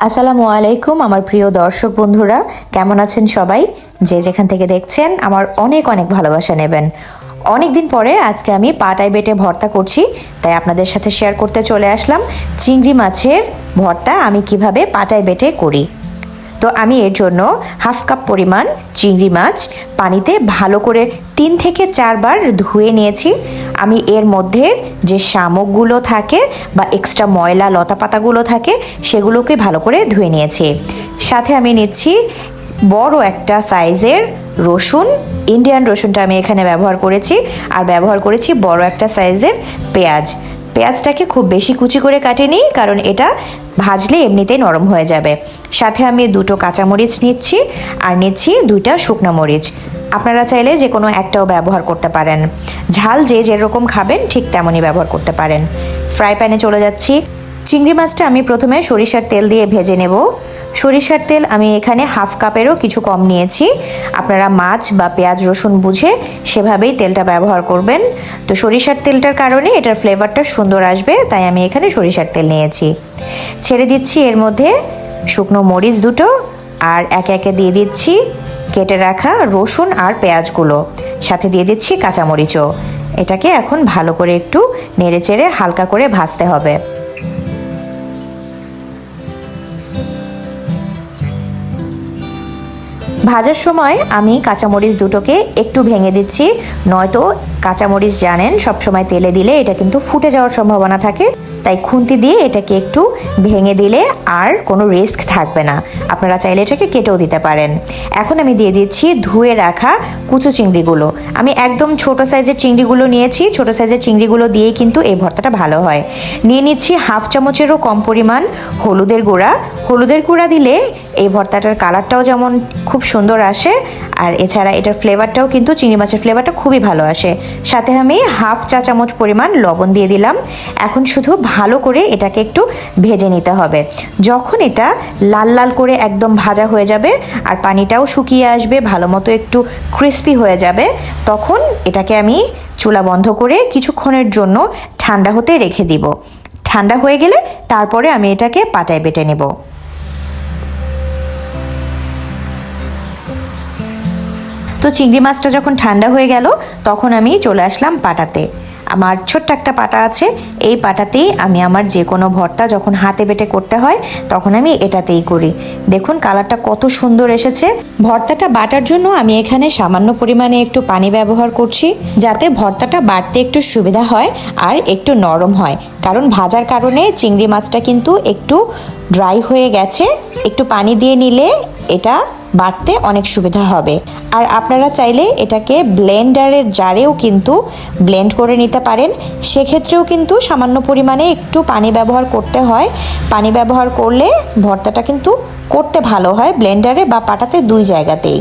আসসালামু আলাইকুম আমার প্রিয় দর্শক বন্ধুরা, কেমন আছেন সবাই? যে যেখান থেকে দেখছেন আমার অনেক অনেক ভালোবাসা নেবেন। অনেক দিন পরে আজকে আমি পাটায় বেটে ভর্তা করছি, তাই আপনাদের সাথে শেয়ার করতে চলে আসলাম চিংড়ি মাছের ভর্তা আমি কিভাবে পাটায় বেটে করি। তো আমি এর জন্য হাফ কাপ পরিমাণ চিংড়ি মাছ পানিতে ভালো করে 3 থেকে 4 বার ধুয়ে নিয়েছি। আমি এর মধ্যে যে শামুকগুলো থাকে বা এক্সট্রা ময়লা লতাপাতাগুলো থাকে সেগুলোকে ভালো করে ধুয়ে নিয়েছি। সাথে আমি নিচ্ছি বড় একটা সাইজের রসুন, ইন্ডিয়ান রসুনটা আমি এখানে ব্যবহার করেছি, আর ব্যবহার করেছি বড় একটা সাইজের পেঁয়াজ। পেঁয়াজটাকে খুব বেশি কুচি করে কাটিনি, কারণ এটা ভাজলে এমনিতেই নরম হয়ে যাবে। সাথে আমি 2টো কাঁচামরিচ নিচ্ছি আর নিচ্ছি 2টা শুকনো মরিচ। আপনারা চাইলে যে কোনো একটাও ব্যবহার করতে পারেন, ঝাল যে যেরকম খাবেন ঠিক তেমনই ব্যবহার করতে পারেন। ফ্রাই প্যানে চলে যাচ্ছি। চিংড়ি মাছটা আমি প্রথমে সরিষার তেল দিয়ে ভেজে নেব। সরিষার তেল আমি এখানে হাফ কাপেরও কিছু কম নিয়েছি। আপনারা মাছ বা পেঁয়াজ রসুন বুঝে সেভাবেই তেলটা ব্যবহার করবেন। তো সরিষার তেলটার কারণে এটার ফ্লেভারটা সুন্দর আসবে, তাই আমি এখানে সরিষার তেল নিয়েছি। ছেড়ে দিচ্ছি এর মধ্যে শুকনো মরিচ 2টো, আর একে একে দিয়ে দিচ্ছি কেটে রাখা রসুন আর পেঁয়াজগুলো, সাথে দিয়ে দিচ্ছি কাঁচামরিচও। এটাকে এখন ভালো করে একটু নেড়েচেড়ে হালকা করে ভাজতে হবে। ভাজার সময় আমি কাঁচামরিচ 2টোকে একটু ভেঙে দিচ্ছি, নয়তো কাঁচামরিচ জানেন সবসময় তেলে দিলে এটা কিন্তু ফুটে যাওয়ার সম্ভাবনা থাকে, তাই খুন্তি দিয়ে এটাকে একটু ভেঙে দিলে আর কোনো রিস্ক থাকবে না। আপনারা চাইলে এটাকে কেটেও দিতে পারেন। এখন আমি দিয়ে দিচ্ছি ধুয়ে রাখা কুচো চিংড়িগুলো। আমি একদম ছোট সাইজের চিংড়িগুলো নিয়েছি, ছোট সাইজের চিংড়িগুলো দিয়েই কিন্তু এই ভর্তাটা ভালো হয়। নিয়ে নিচ্ছি হাফ চামচেরও কম পরিমাণ হলুদের গুঁড়া। হলুদের গুঁড়া দিলে এই ভর্তাটার কালারটাও যেমন খুব সুন্দর আসে, আর এছাড়া এটার ফ্লেভারটাও কিন্তু চিংড়ি মাছের ফ্লেভারটা খুবই ভালো আসে। সাথে আমি হাফ চা চামচ পরিমাণ লবণ দিয়ে দিলাম। এখন শুধু ভালো করে এটাকে একটু ভেজে নিতে হবে। যখন এটা লাল লাল করে একদম ভাজা হয়ে যাবে আর পানিটাও শুকিয়ে আসবে, ভালো মতো একটু ক্রিস্পি হয়ে যাবে, তখন এটাকে আমি চুলা বন্ধ করে কিছুক্ষণের জন্য ঠান্ডা হতে রেখে দিব। ঠান্ডা হয়ে গেলে তারপরে আমি এটাকে পাটায় বেটে নেব। তো চিংড়ি মাছটা যখন ঠান্ডা হয়ে গেল তখন আমি চলে আসলাম পাটাতে। আমার ছোট্ট একটা পাটা আছে, এই পাটাতেই আমি আমার যে কোনো ভর্তা যখন হাতে বেটে করতে হয় তখন আমি এটাতেই করি। দেখুন কালারটা কত সুন্দর এসেছে। ভর্তাটা বাটার জন্য আমি এখানে সামান্য পরিমাণে একটু পানি ব্যবহার করছি, যাতে ভর্তাটা বাটতে একটু সুবিধা হয় আর একটু নরম হয়, কারণ ভাজার কারণে চিংড়ি মাছটা কিন্তু একটু ড্রাই হয়ে গেছে। একটু পানি দিয়ে নিলে এটা বাটতে অনেক সুবিধা হবে। আর আপনারা চাইলে এটাকে ব্লেন্ডারের জারেও কিন্তু ব্লেন্ড করে নিতে পারেন, সেক্ষেত্রেও কিন্তু সামান্য পরিমাণে একটু পানি ব্যবহার করতে হয়। পানি ব্যবহার করলে ভর্তাটা কিন্তু করতে ভালো হয় ব্লেন্ডারে বা পাটাতে, 2 জায়গাতেই।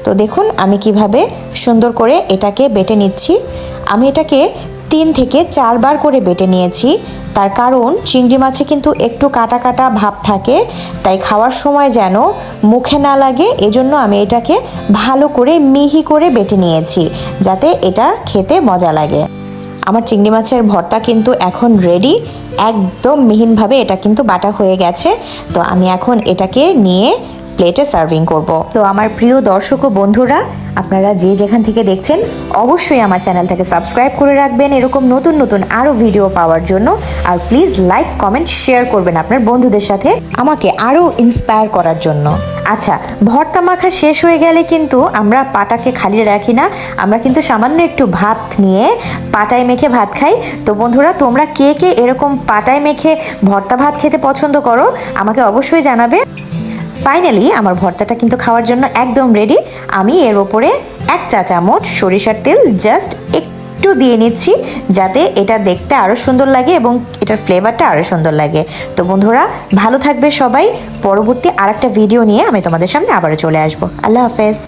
তো দেখুন আমি কিভাবে সুন্দর করে এটাকে বেটে নিচ্ছি। আমি এটাকে 3 থেকে 4 বার করে বেটে নিয়েছি, তার কারণ চিংড়ি মাছে কিন্তু একটু কাটা কাটা ভাব থাকে, তাই খাওয়ার সময় যেন মুখে না লাগে, এজন্য আমি এটাকে ভালো করে মিহি করে বেটে নিয়েছি, যাতে এটা খেতে মজা লাগে। আমার চিংড়ি মাছের ভর্তা কিন্তু এখন রেডি, একদম মিহিনভাবে এটা কিন্তু বাটা হয়ে গেছে। তো আমি এখন এটাকে নিয়ে প্লেটে সার্ভিং করব। তো আমার প্রিয় দর্শক ও বন্ধুরা, আপনারা যে যেখান থেকে দেখছেন অবশ্যই আমার চ্যানেলটাকে সাবস্ক্রাইব করে রাখবেন এরকম নতুন নতুন আরও ভিডিও পাওয়ার জন্য। আর প্লিজ লাইক কমেন্ট শেয়ার করবেন আপনার বন্ধুদের সাথে আমাকে আরও ইন্সপায়ার করার জন্য। আচ্ছা, ভর্তা মাখা শেষ হয়ে গেলে কিন্তু আমরা পাটাকে খালি রাখি না, আমরা কিন্তু সামান্য একটু ভাত নিয়ে পাটায় মেখে ভাত খাই। তো বন্ধুরা, তোমরা কে কে এরকম পাটায় মেখে ভর্তা ভাত খেতে পছন্দ করো আমাকে অবশ্যই জানাবে। ফাইনালি আমার ভর্তাটা কিন্তু খাওয়ার জন্য একদম রেডি। আমি এর ওপরে 1 চা চামচ সরিষার তেল জাস্ট একটু দিয়ে নিচ্ছি, যাতে এটা দেখতে আরও সুন্দর লাগে এবং এটার ফ্লেভারটা আরও সুন্দর লাগে। তো বন্ধুরা ভালো থাকবে সবাই। পরবর্তী আরেকটা ভিডিও নিয়ে আমি তোমাদের সামনে আবারও চলে আসবো। আল্লাহ হাফেজ।